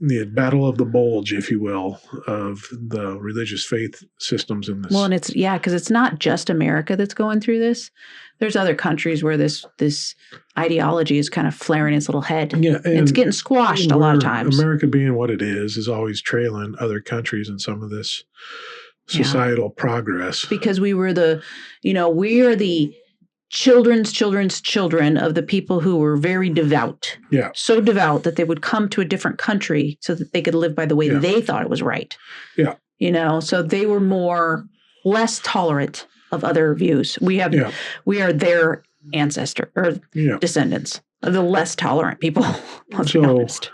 The battle of the bulge, if you will, of the religious faith systems in this. Well, and because it's not just America that's going through this. There's other countries where this ideology is kind of flaring its little head. Yeah, and it's getting squashed a lot of times. America, being what it is always trailing other countries in some of this societal progress. Because we are the children's children of the people who were very devout. Yeah. So devout that they would come to a different country so that they could live by the way they thought it was right. Yeah. So they were less tolerant of other views. We are their ancestor or descendants of the less tolerant people. Let's be honest.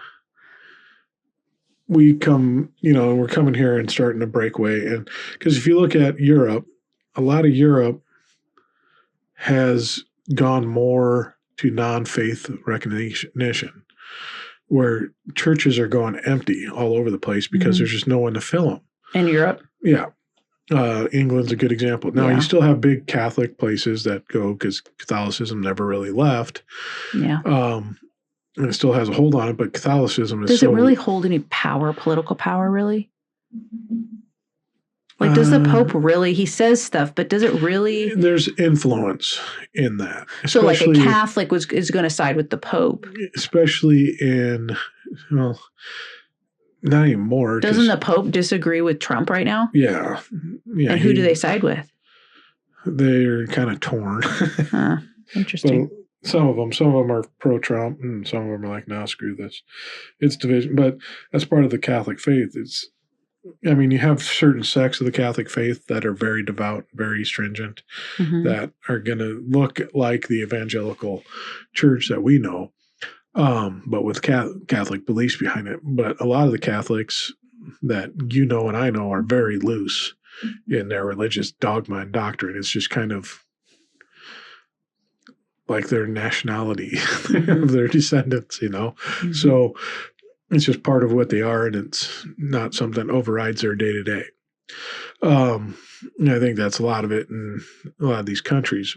We come, we're coming here and starting to break away. And because if you look at Europe, a lot of Europe has gone more to non-faith recognition, where churches are going empty all over the place because there's just no one to fill them. In Europe? Yeah. England's a good example. Now, you still have big Catholic places that go because Catholicism never really left. Yeah. And it still has a hold on it, but Catholicism is Does it really hold any power, political power, really? Like, does the Pope really, he says stuff, but does it really? There's influence in that. So like a Catholic is going to side with the Pope. Especially in, not anymore. Doesn't the Pope disagree with Trump right now? Yeah. And who do they side with? They're kind of torn. Interesting. But some of them are pro-Trump, and some of them are like, no, screw this. It's division. But as part of the Catholic faith, you have certain sects of the Catholic faith that are very devout, very stringent, that are going to look like the evangelical church that we know, but with Catholic beliefs behind it. But a lot of the Catholics that and I know are very loose in their religious dogma and doctrine. It's just kind of like their nationality of their descendants, Mm-hmm. So it's just part of what they are, and it's not something that overrides their day to day. I think that's a lot of it in a lot of these countries.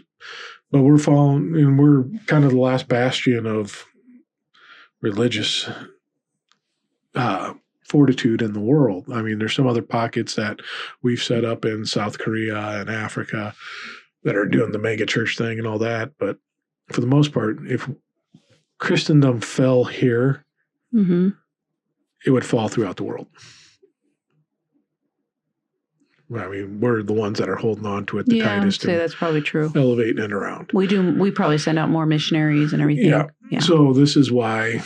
But we're kind of the last bastion of religious fortitude in the world. I mean, there's some other pockets that we've set up in South Korea and Africa that are doing the mega church thing and all that. But for the most part, if Christendom fell here, mm-hmm. it would fall throughout the world. I mean, we're the ones that are holding on to it the tightest. Yeah, I'd say that's probably true. Elevating it around. We probably send out more missionaries and everything. Yeah. So this is why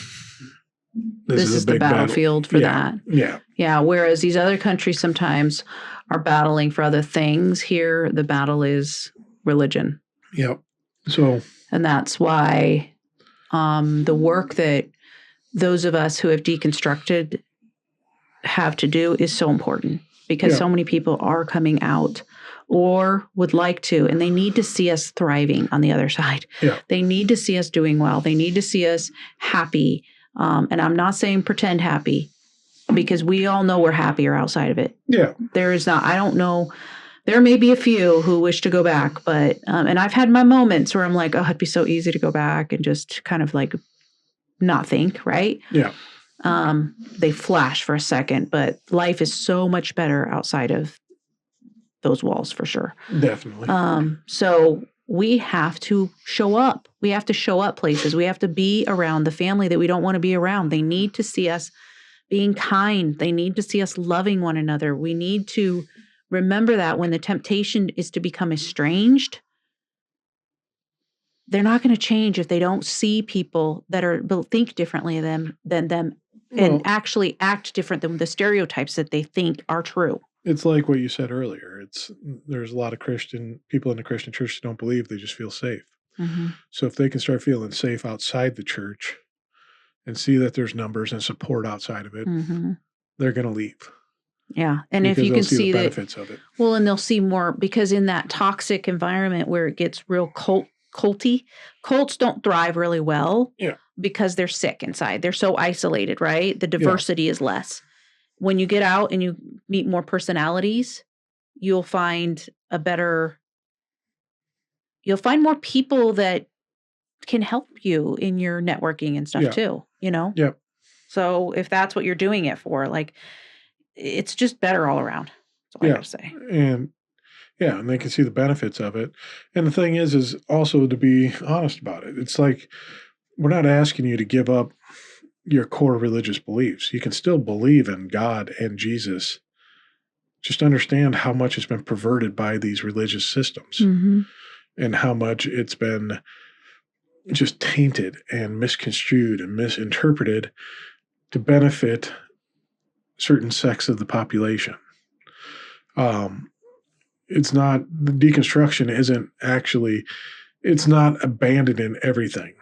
this is the battlefield for that. Yeah. Yeah. Whereas these other countries sometimes are battling for other things. Here, the battle is religion. Yep. And that's why the work that those of us who have deconstructed have to do is so important. Because so many people are coming out or would like to, and they need to see us thriving on the other side. Yeah. They need to see us doing well. They need to see us happy. And I'm not saying pretend happy, because we all know we're happier outside of it. Yeah. There is not, I don't know. There may be a few who wish to go back, but, and I've had my moments where I'm like, oh, it'd be so easy to go back and just kind of like not think, right? Yeah. They flash for a second, but life is so much better outside of those walls for sure. Definitely. So we have to show up. We have to show up places. We have to be around the family that we don't want to be around. They need to see us being kind. They need to see us loving one another. We need to remember that when the temptation is to become estranged, they're not going to change if they don't see people that think differently than them. And actually act different than the stereotypes that they think are true. It's like what you said earlier. There's a lot of Christian people in the Christian church that don't believe, they just feel safe. Mm-hmm. So if they can start feeling safe outside the church and see that there's numbers and support outside of it, mm-hmm. they're going to leave. Yeah. And if you can see the benefits of it. Well, and they'll see more, because in that toxic environment where it gets real culty, cults don't thrive really well. Yeah. Because they're sick inside. They're so isolated, right? The diversity is less. When you get out and you meet more personalities, you'll find more people that can help you in your networking and stuff too, Yep. So if that's what you're doing it for, like, it's just better all around. That's all I gotta say. And they can see the benefits of it. And the thing is also to be honest about it. It's like, we're not asking you to give up your core religious beliefs. You can still believe in God and Jesus. Just understand how much it's been perverted by these religious systems, mm-hmm. and how much it's been just tainted and misconstrued and misinterpreted to benefit certain sects of the population. It's not, the deconstruction isn't actually, it's not abandoning everything.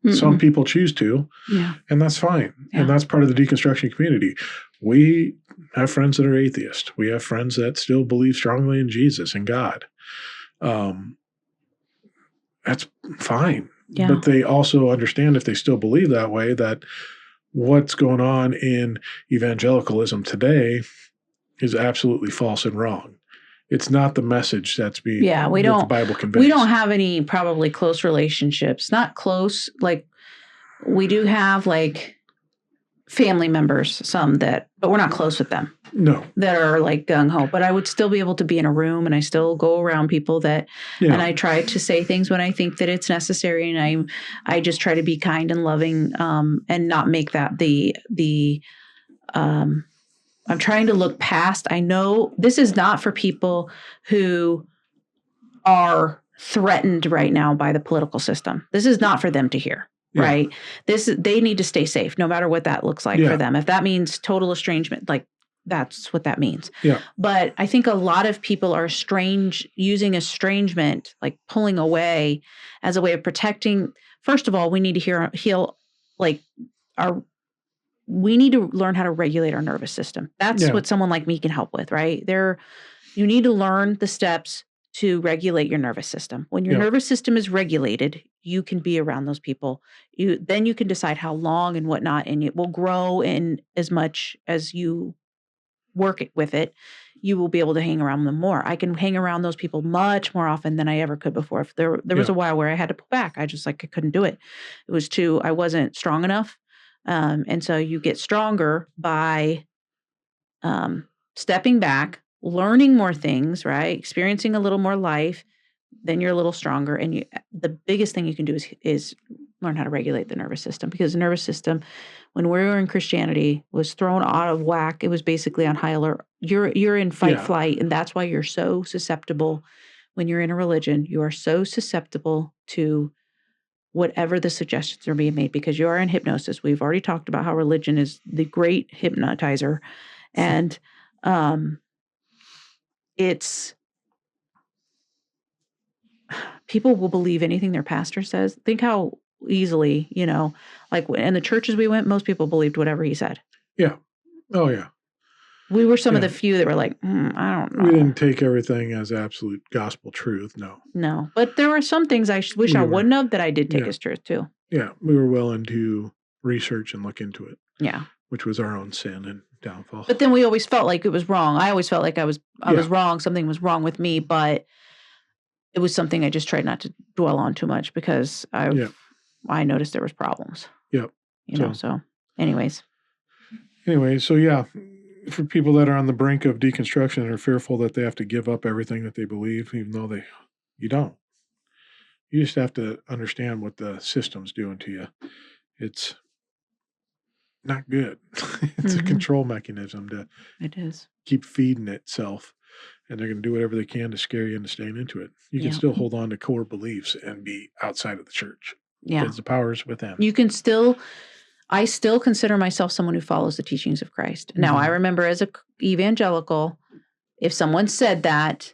Mm-mm. Some people choose to, and that's fine. Yeah. And that's part of the deconstruction community. We have friends that are atheists. We have friends that still believe strongly in Jesus and God. That's fine. Yeah. But they also understand, if they still believe that way, that what's going on in evangelicalism today is absolutely false and wrong. It's not the message that's being the Bible conveys. We don't have any probably close relationships. Not close, like we do have like family members, but we're not close with them. No. That are like gung-ho. But I would still be able to be in a room, and I still go around people that, and I try to say things when I think that it's necessary, and I just try to be kind and loving, and not make that I'm trying to look past. I know this is not for people who are threatened right now by the political system. This is not for them to hear, right? They need to stay safe, no matter what that looks like for them. If that means total estrangement, like that's what that means. Yeah. But I think a lot of people are using estrangement, like pulling away, as a way of protecting. First of all, we need to heal like our we need to learn how to regulate our nervous system. That's what someone like me can help with, right? You need to learn the steps to regulate your nervous system. When your nervous system is regulated, you can be around those people. Then you can decide how long and whatnot, and it will grow in as much as you work with it. You will be able to hang around them more. I can hang around those people much more often than I ever could before. If there was a while where I had to pull back. I couldn't do it. I wasn't strong enough. And so you get stronger by stepping back, learning more things, right? Experiencing a little more life. Then you're a little stronger. And the biggest thing you can do is learn how to regulate the nervous system, because the nervous system, when we were in Christianity, was thrown out of whack. It was basically on high alert. You're in fight, flight, and that's why you're so susceptible. When you're in a religion, you are so susceptible to whatever the suggestions are being made, because you are in hypnosis. We've already talked about how religion is the great hypnotizer. And people will believe anything their pastor says. Think how easily, like in the churches we went, most people believed whatever he said. Yeah. Oh, yeah. We were some of the few that were like, I don't know. We didn't take everything as absolute gospel truth. No. No. But there were some things I wish I wouldn't have that I did take as truth too. Yeah. We were willing to research and look into it. Yeah. Which was our own sin and downfall. But then we always felt like it was wrong. I always felt like I was wrong. Something was wrong with me, but it was something I just tried not to dwell on too much, because I noticed there was problems. Yep. So anyways. Anyway, so for people that are on the brink of deconstruction and are fearful that they have to give up everything that they believe, even though you don't. You just have to understand what the system's doing to you. It's not good. It's a control mechanism to keep feeding itself. And they're going to do whatever they can to scare you into staying into it. You can still hold on to core beliefs and be outside of the church. Yeah. Because the power is within. I still consider myself someone who follows the teachings of Christ. Now, I remember as an evangelical, if someone said that,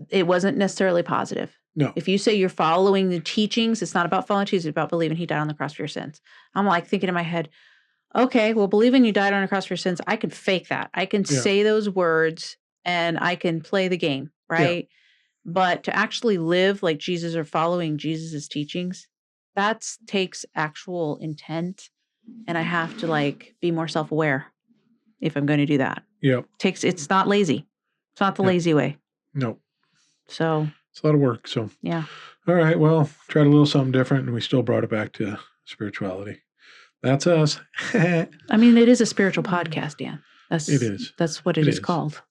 it wasn't necessarily positive. No. If you say you're following the teachings, it's not about following teachings, it's about believing he died on the cross for your sins. I'm like thinking in my head, okay, well, believing you died on the cross for your sins, I can fake that. I can say those words and I can play the game, right? Yeah. But to actually live like Jesus or following Jesus's teachings, that takes actual intent. And I have to be more self-aware if I'm going to do that. Yeah. It's not lazy. It's not the lazy way. No. So it's a lot of work. So yeah. All right. Well, tried a little something different, and we still brought it back to spirituality. That's us. I mean, it is a spiritual podcast, Dan. It is. That's what it is called.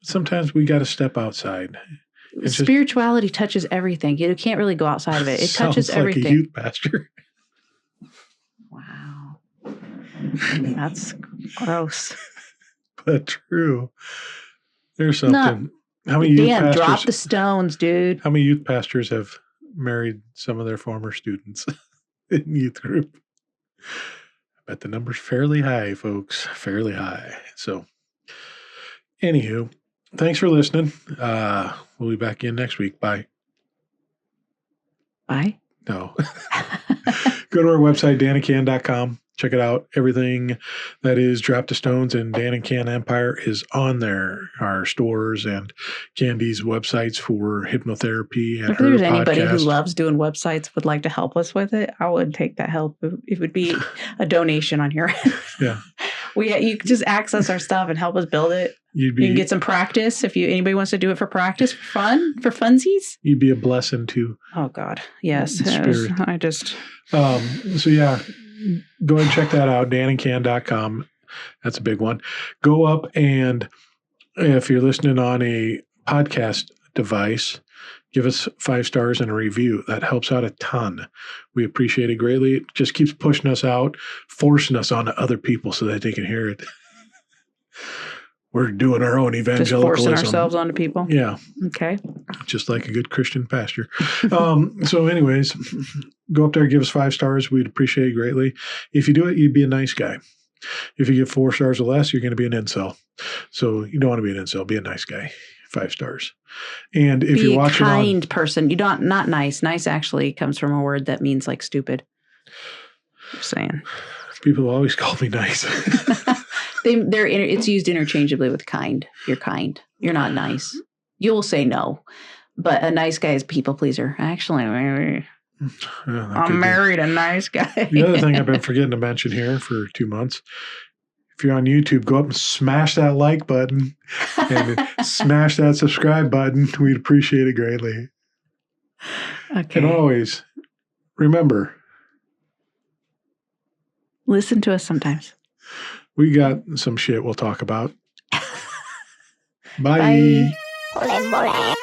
Sometimes we got to step outside. Spirituality touches everything. You can't really go outside of it. It touches everything. Sounds like a youth pastor. Wow. That's gross. But true. There's something. How many youth pastors? Drop the stones, dude. How many youth pastors have married some of their former students in youth group? I bet the number's fairly high, folks. Fairly high. So, anywho, thanks for listening. We'll be back in next week. Bye. Bye? No. Go to our website, danandcan.com. Check it out. Everything that is Drop the Stones and Dan and Can Empire is on there. Our stores and Candy's websites for hypnotherapy and if there's anybody who loves doing websites would like to help us with it, I would take that help. It would be a donation on your end. Yeah. You could just access our stuff and help us build it. You can get some practice if anybody wants to do it for practice, for fun, for funsies. You'd be a blessing too. Oh God, yes. So yeah, go and check that out. danandcan.com. That's a big one. Go up, and if you're listening on a podcast device, give us 5 stars and a review. That helps out a ton. We appreciate it greatly. It just keeps pushing us out, forcing us onto other people so that they can hear it. We're doing our own evangelicalism. Just forcing ourselves onto people? Yeah. Okay. Just like a good Christian pastor. So anyways, go up there, give us 5 stars. We'd appreciate it greatly. If you do it, you'd be a nice guy. If you give 4 stars or less, you're going to be an incel. So you don't want to be an incel. Be a nice guy. 5 stars. And if you're watching, be a kind person. You don't, not nice. Nice actually comes from a word that means like stupid. Just saying. People always call me nice. It's used interchangeably with kind. You're kind. You're not nice. You'll say no. But a nice guy is a people pleaser. Actually, I'm married a nice guy. The other thing I've been forgetting to mention here for 2 months, if you're on YouTube, go up and smash that like button and smash that subscribe button. We'd appreciate it greatly. Okay. And always remember, listen to us sometimes. We got some shit we'll talk about. Bye. Bye.